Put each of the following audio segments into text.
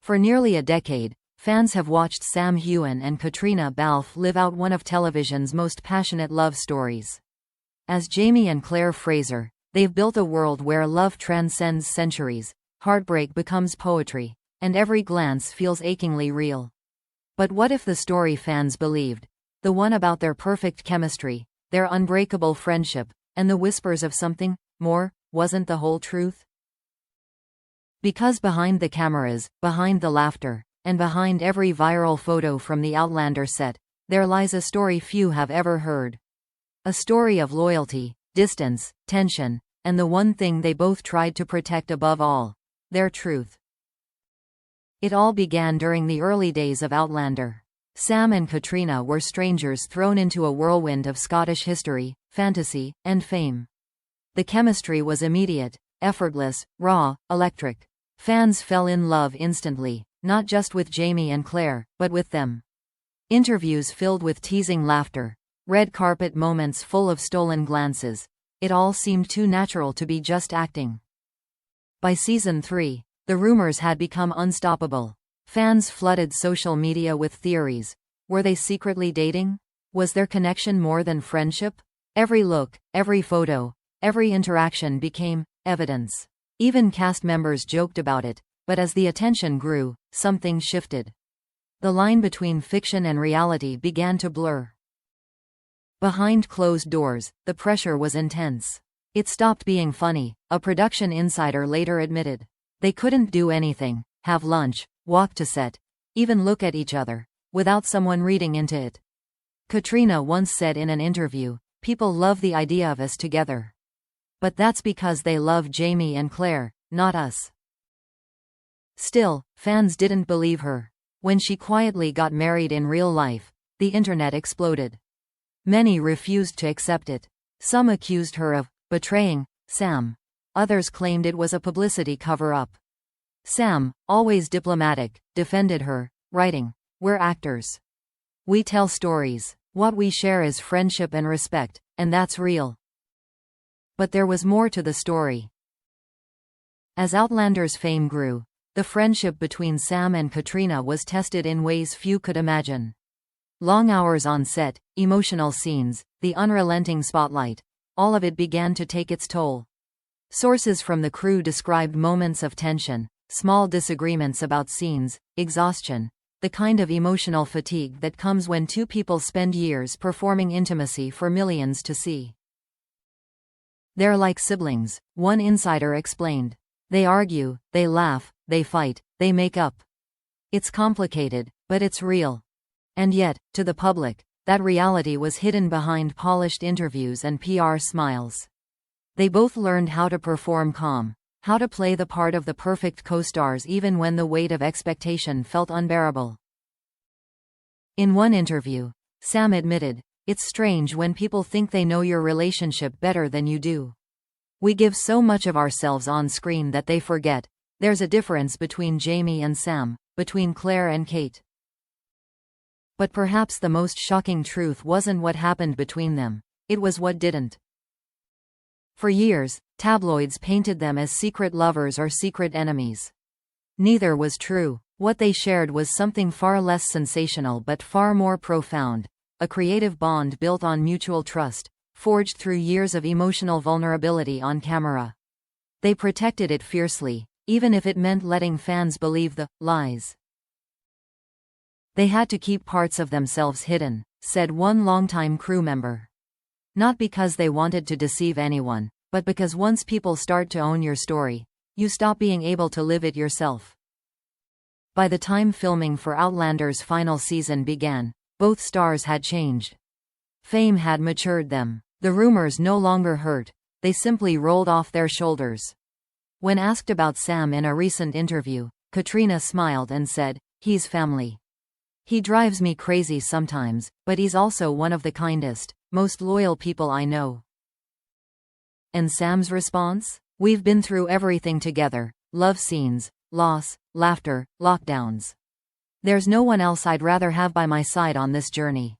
For nearly a decade, fans have watched Sam Heughan and Caitriona Balfe live out one of television's most passionate love stories. As Jamie and Claire Fraser, they've built a world where love transcends centuries, heartbreak becomes poetry, and every glance feels achingly real. But what if the story fans believed, the one about their perfect chemistry, their unbreakable friendship, and the whispers of something more, wasn't the whole truth? Because behind the cameras, behind the laughter, and behind every viral photo from the Outlander set, there lies a story few have ever heard. A story of loyalty, distance, tension, and the one thing they both tried to protect above all: their truth. It all began during the early days of Outlander. Sam and Caitriona were strangers thrown into a whirlwind of Scottish history, fantasy, and fame. The chemistry was immediate, effortless, raw, electric. Fans fell in love instantly, not just with Jamie and Claire, but with them. Interviews filled with teasing laughter, red carpet moments full of stolen glances. It all seemed too natural to be just acting. By season 3, the rumors had become unstoppable. Fans flooded social media with theories. Were they secretly dating? Was their connection more than friendship? Every look, every photo, every interaction became evidence. Even cast members joked about it, but as the attention grew, something shifted. The line between fiction and reality began to blur. Behind closed doors, the pressure was intense. It stopped being funny, a production insider later admitted. They couldn't do anything, have lunch, walk to set, even look at each other, without someone reading into it. Caitriona once said in an interview, "People love the idea of us together. But that's because they love Jamie and Claire, not us." Still, fans didn't believe her. When she quietly got married in real life, the internet exploded. Many refused to accept it. Some accused her of betraying Sam. Others claimed it was a publicity cover-up. Sam, always diplomatic, defended her, writing, "We're actors. We tell stories. What we share is friendship and respect, and that's real." But there was more to the story. As Outlander's fame grew, the friendship between Sam and Caitriona was tested in ways few could imagine. Long hours on set, emotional scenes, the unrelenting spotlight, all of it began to take its toll. Sources from the crew described moments of tension, small disagreements about scenes, exhaustion, the kind of emotional fatigue that comes when two people spend years performing intimacy for millions to see. "They're like siblings," one insider explained. "They argue, they laugh, they fight, they make up. It's complicated, but it's real." And yet, to the public, that reality was hidden behind polished interviews and PR smiles. They both learned how to perform calm, how to play the part of the perfect co-stars even when the weight of expectation felt unbearable. In one interview, Sam admitted, "It's strange when people think they know your relationship better than you do. We give so much of ourselves on screen that they forget there's a difference between Jamie and Sam, between Claire and Kate." But perhaps the most shocking truth wasn't what happened between them, it was what didn't. For years, tabloids painted them as secret lovers or secret enemies. Neither was true. What they shared was something far less sensational but far more profound, a creative bond built on mutual trust, forged through years of emotional vulnerability on camera. They protected it fiercely, even if it meant letting fans believe the lies. "They had to keep parts of themselves hidden," said one longtime crew member. "Not because they wanted to deceive anyone, but because once people start to own your story, you stop being able to live it yourself." By the time filming for Outlander's final season began, both stars had changed. Fame had matured them. The rumors no longer hurt, they simply rolled off their shoulders. When asked about Sam in a recent interview, Caitriona smiled and said, "He's family. He drives me crazy sometimes, but he's also one of the kindest, most loyal people I know." And Sam's response? "We've been through everything together, love scenes, loss, laughter, lockdowns. There's no one else I'd rather have by my side on this journey."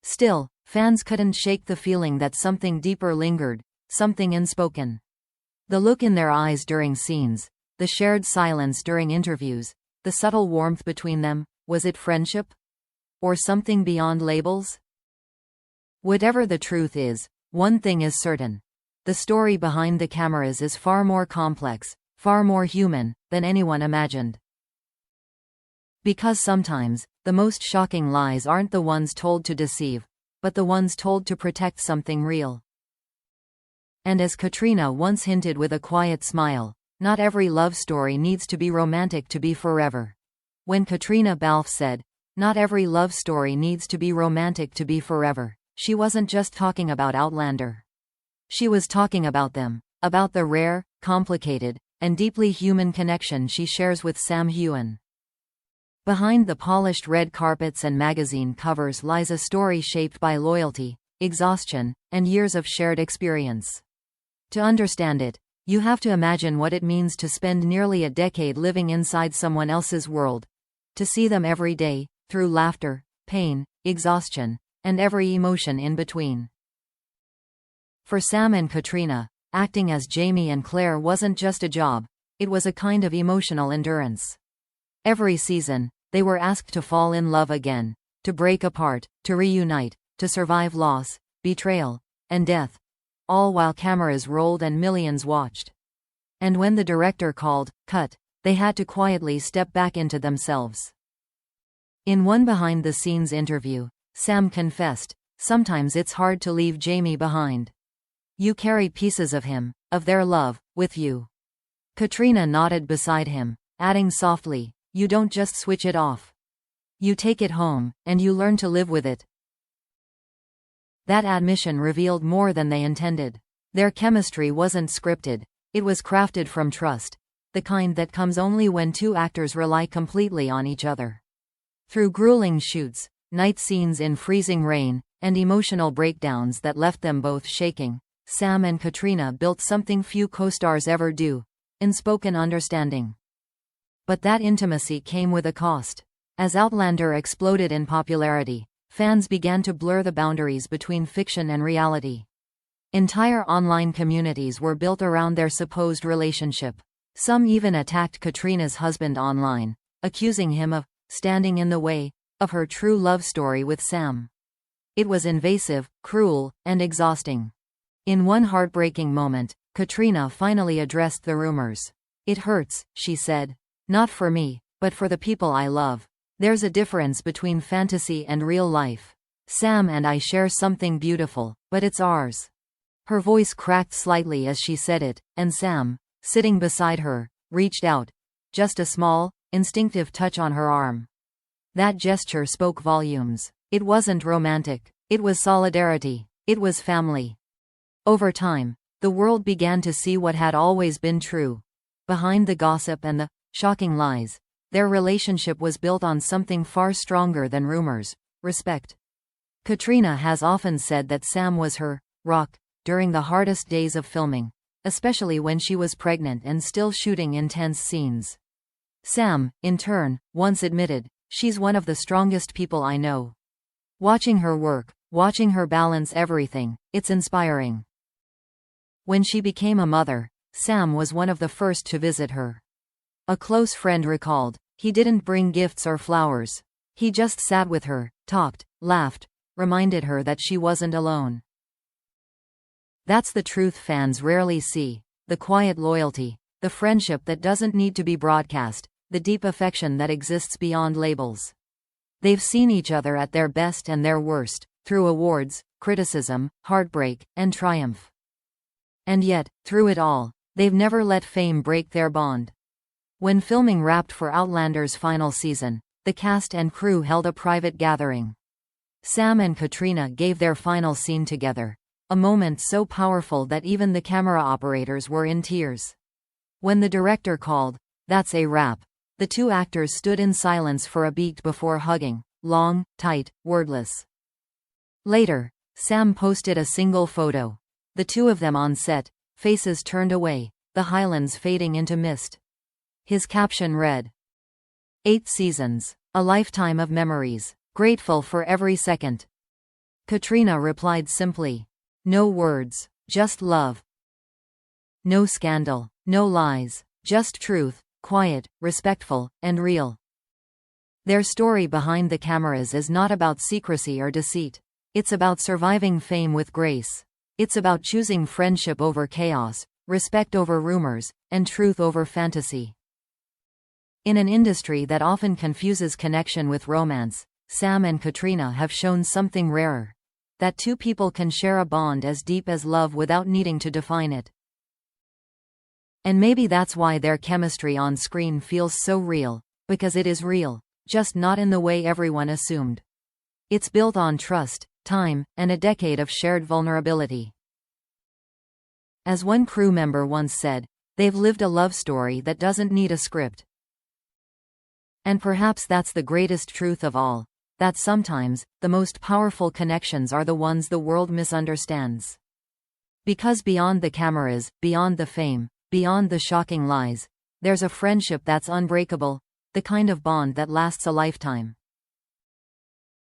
Still, fans couldn't shake the feeling that something deeper lingered, something unspoken. The look in their eyes during scenes, the shared silence during interviews, The subtle warmth between them, was it friendship? Or something beyond labels? Whatever the truth is, one thing is certain. The story behind the cameras is far more complex, far more human, than anyone imagined. Because sometimes, the most shocking lies aren't the ones told to deceive, but the ones told to protect something real. And as Caitriona once hinted with a quiet smile, not every love story needs to be romantic to be forever. When Caitriona Balfe said, "Not every love story needs to be romantic to be forever," she wasn't just talking about Outlander. She was talking about them, about the rare, complicated, and deeply human connection she shares with Sam Heughan. Behind the polished red carpets and magazine covers lies a story shaped by loyalty, exhaustion, and years of shared experience. To understand it, you have to imagine what it means to spend nearly a decade living inside someone else's world, to see them every day, through laughter, pain, exhaustion, and every emotion in between. For Sam and Caitriona, acting as Jamie and Claire wasn't just a job, it was a kind of emotional endurance. Every season, they were asked to fall in love again, to break apart, to reunite, to survive loss, betrayal, and death, all while cameras rolled and millions watched. And when the director called cut, they had to quietly step back into themselves. In one behind-the-scenes interview, Sam confessed, "Sometimes it's hard to leave Jamie behind. You carry pieces of him, of their love, with you." Caitriona nodded beside him, adding softly, "You don't just switch it off. You take it home, and you learn to live with it." That admission revealed more than they intended. Their chemistry wasn't scripted, it was crafted from trust, the kind that comes only when two actors rely completely on each other. Through grueling shoots, night scenes in freezing rain, and emotional breakdowns that left them both shaking, Sam and Caitriona built something few co-stars ever do: unspoken understanding. But that intimacy came with a cost. As Outlander exploded in popularity, fans began to blur the boundaries between fiction and reality. Entire online communities were built around their supposed relationship. Some even attacked Caitriona's husband online, accusing him of standing in the way of her true love story with Sam. It was invasive, cruel, and exhausting. In one heartbreaking moment, Caitriona finally addressed the rumors. "It hurts," she said. "Not for me, but for the people I love. There's a difference between fantasy and real life. Sam and I share something beautiful, but it's ours." Her voice cracked slightly as she said it, and Sam, sitting beside her, reached out. Just a small, instinctive touch on her arm. That gesture spoke volumes. It wasn't romantic. It was solidarity. It was family. Over time, the world began to see what had always been true. Behind the gossip and the shocking lies, their relationship was built on something far stronger than rumors: respect. Caitriona has often said that Sam was her rock during the hardest days of filming, especially when she was pregnant and still shooting intense scenes. Sam, in turn, once admitted, "She's one of the strongest people I know. Watching her work, watching her balance everything, it's inspiring." When she became a mother, Sam was one of the first to visit her. A close friend recalled, "He didn't bring gifts or flowers. He just sat with her, talked, laughed, reminded her that she wasn't alone." That's the truth fans rarely see: the quiet loyalty, the friendship that doesn't need to be broadcast, the deep affection that exists beyond labels. They've seen each other at their best and their worst, through awards, criticism, heartbreak, and triumph. And yet, through it all, they've never let fame break their bond. When filming wrapped for Outlander's final season, the cast and crew held a private gathering. Sam and Caitriona gave their final scene together, a moment so powerful that even the camera operators were in tears. When the director called, "That's a wrap," the two actors stood in silence for a beat before hugging, long, tight, wordless. Later, Sam posted a single photo. The two of them on set, faces turned away, the highlands fading into mist. His caption read, "8 seasons, a lifetime of memories, grateful for every second." Caitriona replied simply, "No words, just love. No scandal, no lies, just truth, quiet, respectful, and real. Their story behind the cameras is not about secrecy or deceit. It's about surviving fame with grace. It's about choosing friendship over chaos, respect over rumors, and truth over fantasy. In an industry that often confuses connection with romance, Sam and Caitriona have shown something rarer. That two people can share a bond as deep as love without needing to define it. And maybe that's why their chemistry on screen feels so real, because it is real, just not in the way everyone assumed. It's built on trust, time, and a decade of shared vulnerability. As one crew member once said, they've lived a love story that doesn't need a script. And perhaps that's the greatest truth of all, that sometimes, the most powerful connections are the ones the world misunderstands. Because beyond the cameras, beyond the fame, beyond the shocking lies, there's a friendship that's unbreakable, the kind of bond that lasts a lifetime.